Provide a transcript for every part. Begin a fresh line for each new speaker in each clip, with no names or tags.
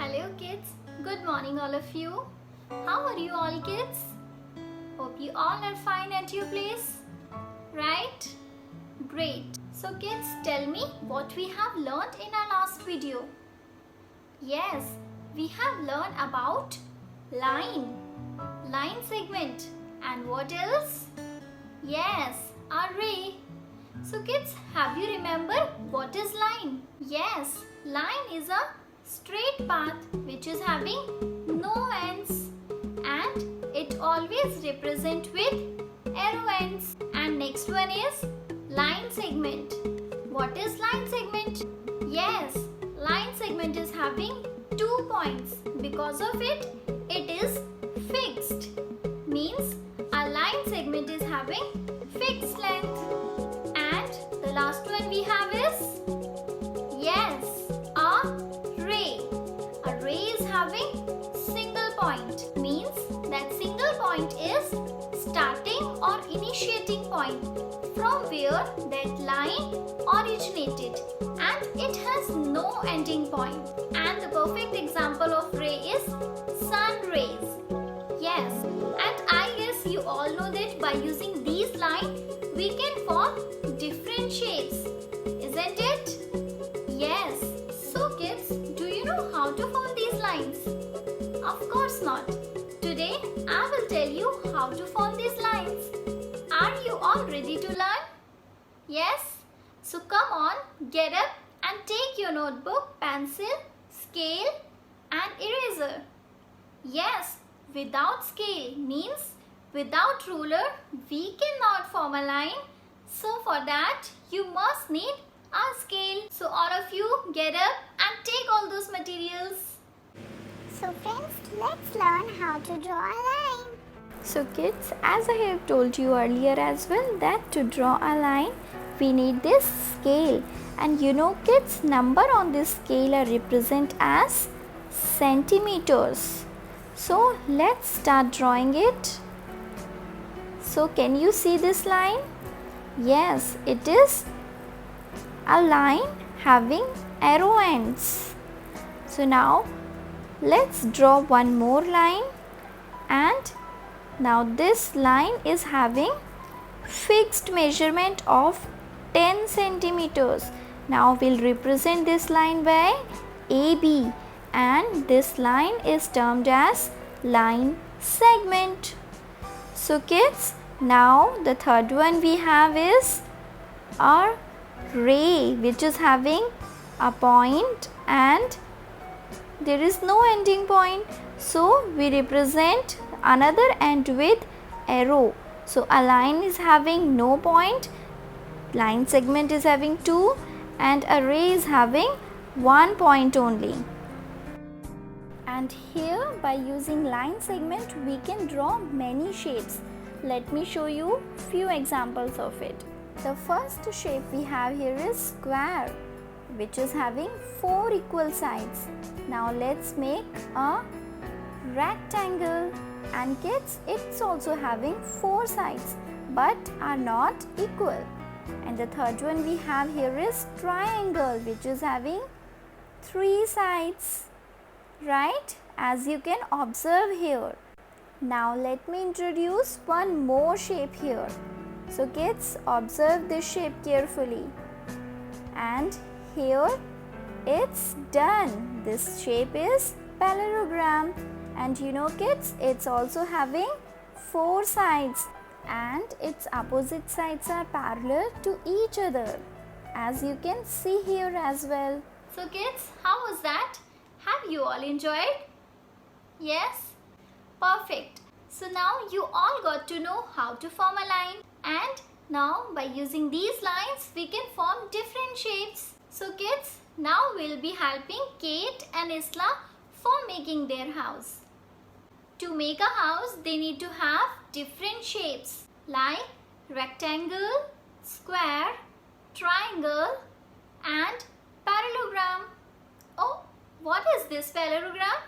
Hello kids, good morning all of you. How are you all kids? Hope you all are fine at your place, right? Great. So kids, tell me what we have learned in our last video. Yes, we have learned about line segment, and what else? Yes, array. So kids, have you remembered what is line? Yes, line is a straight path which is having no ends and it always represent with arrow ends. And next one is line segment. What is line segment? Yes, line segment is having 2 points. Because of it, it is fixed. Means a line segment is having fixed length. And the last one we have is, yes, a ray. A ray is having single point. Means that single point is starting or initiating point from where that line originated, and it has no ending point. And the perfect example of ray is sun rays. Yes, and I guess you all know that by using these lines we can form different shapes, isn't it? Yes. So kids, do you know how to form these lines? Of course not. Today I will tell you how to form these lines. Are you all ready to learn? Yes? So come on, get up and take your notebook, pencil, scale and eraser. Yes, without scale means without ruler we cannot form a line. So for that you must need a scale. So all of you get up and take all those materials.
So friends, let's learn how to draw a line.
So kids, as I have told you earlier as well, that to draw a line we need this scale, and you know kids, number on this scale are represent as centimeters. So let's start drawing it. So can you see this line? Yes, it is a line having arrow ends. So now let's draw one more line, and now this line is having fixed measurement of 10 centimeters. Now we'll represent this line by AB, and this line is termed as line segment. So kids, now the third one we have is our ray, which is having a point and there is no ending point. So we represent another end with arrow. So a line is having no point, line segment is having 2, and a ray is having 1 point only. And here by using line segment we can draw many shapes. Let me show you few examples of it. The first shape we have here is square, which is having 4 equal sides. Now let's make a rectangle, and kids, it's also having 4 sides but are not equal. And the third one we have here is triangle, which is having 3 sides, right, as you can observe here. Now let me introduce one more shape here. So kids, observe this shape carefully, and here it's done. This shape is parallelogram, and you know kids, it's also having 4 sides and its opposite sides are parallel to each other, as you can see here as well.
So kids, how was that? Have you all enjoyed? Yes? Perfect. So now you all got to know how to form a line, and now by using these lines we can form different shapes. So kids, now we'll be helping Kate and Isla for making their house. To make a house they need to have different shapes like rectangle, square, triangle and parallelogram. Oh, what is this parallelogram?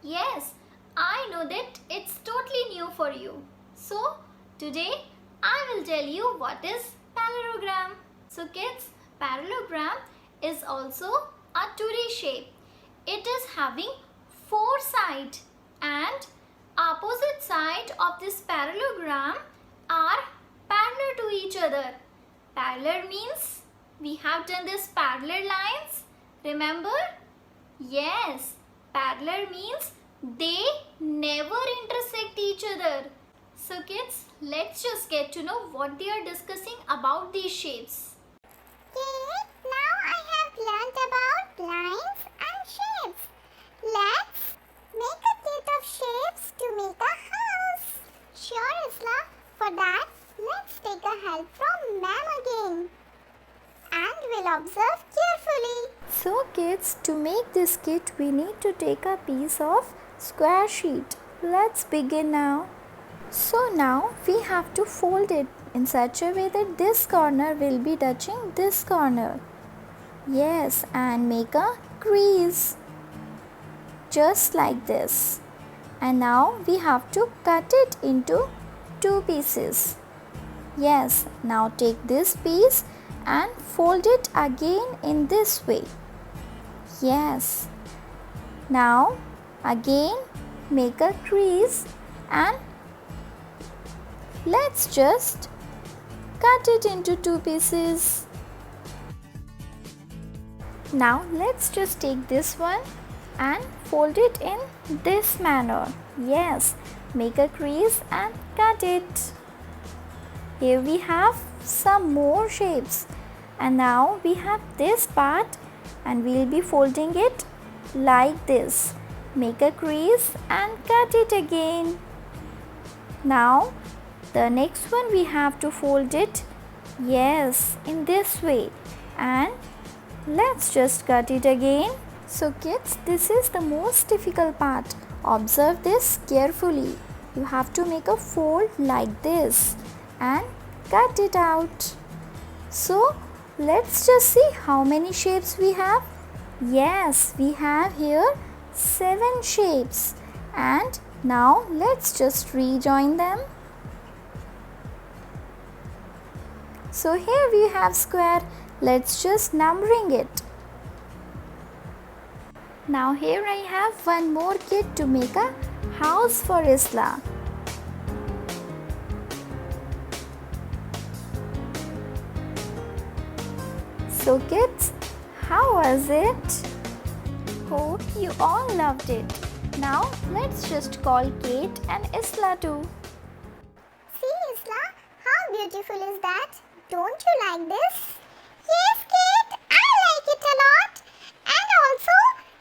Yes, I know that it's totally new for you. So today I will tell you what is parallelogram. So kids, parallelogram is also a 2D shape. it is having four sides and opposite side of this parallelogram are parallel to each other. Parallel means we have done this parallel lines. Remember? Yes, parallel means they never intersect each other. So kids, let's just get to know what they are discussing about these shapes.
Kid, now I have learnt about lines and shapes. Let's make a kit of shapes to make a house. Sure, Isla. For that, let's take a help from Ma'am again. And we'll observe carefully.
So kids, to make this kit we need to take a piece of square sheet. Let's begin now. So now we have to fold it in such a way that this corner will be touching this corner. Yes, and make a crease. Just like this. And now we have to cut it into two pieces. Yes, now take this piece and fold it again in this way. Yes. Now again make a crease and let's just cut it into two pieces. Now let's just take this one and fold it in this manner. Yes, make a crease and cut it. Here we have some more shapes, and now we have this part and we'll be folding it like this. Make a crease and cut it again. Now the next one we have to fold it, yes, in this way, and let's just cut it again. So kids, this is the most difficult part. Observe this carefully. You have to make a fold like this and cut it out. So let's just see how many shapes we have. Yes, we have here 7 shapes, and now let's just rejoin them. So here we have square. Let's just numbering it. Now here I have one more kit to make a house for Isla. So kids, how was it? Hope you all loved it. Now let's just call Kate and Isla too.
See, Isla, how beautiful is that? Don't you like this? Yes, Kate, I like it a lot. And also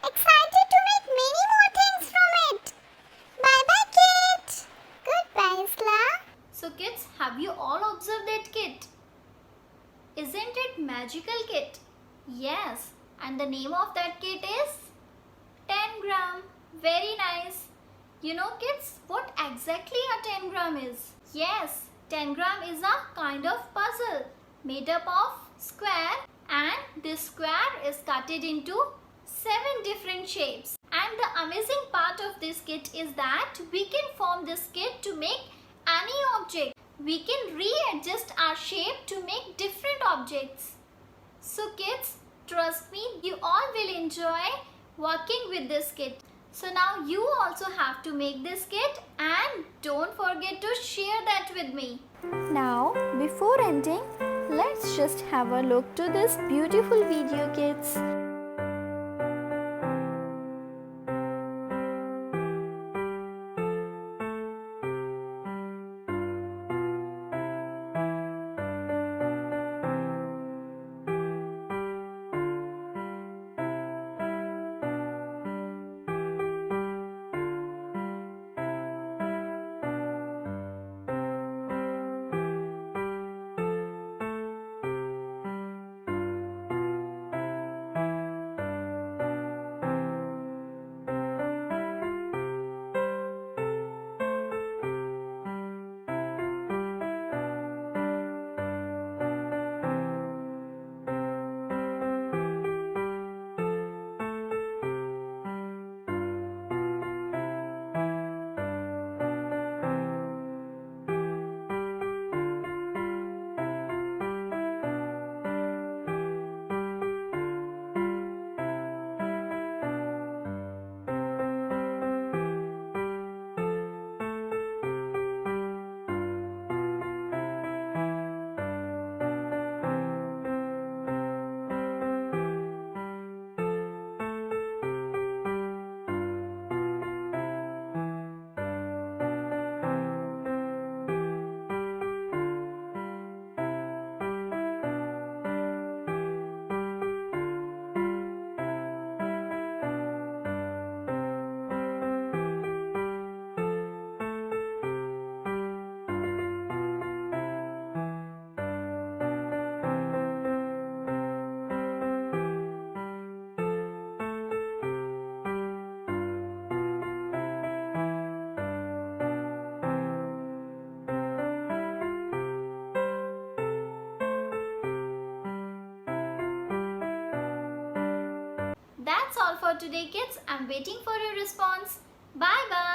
excited to make many more things from it. Bye-bye, Kate. Goodbye, Isla.
So kids, have you all observed that kit? Isn't it magical kit? Yes, and the name of that kit is 10 gram. Very nice. You know kids, what exactly a 10 gram is? Yes, 10 gram is a kind of puzzle made up of square, and this square is cutted into 7 different shapes. And the amazing part of this kit is that we can form this kit to make any object. We can readjust our shape to make different objects. So kids, trust me, you all will enjoy working with this kit. So now you also have to make this kit, and don't forget to share that with me.
Now before ending, let's just have a look to this beautiful video, kids.
That's all for today, kids. I'm waiting for your response. Bye bye.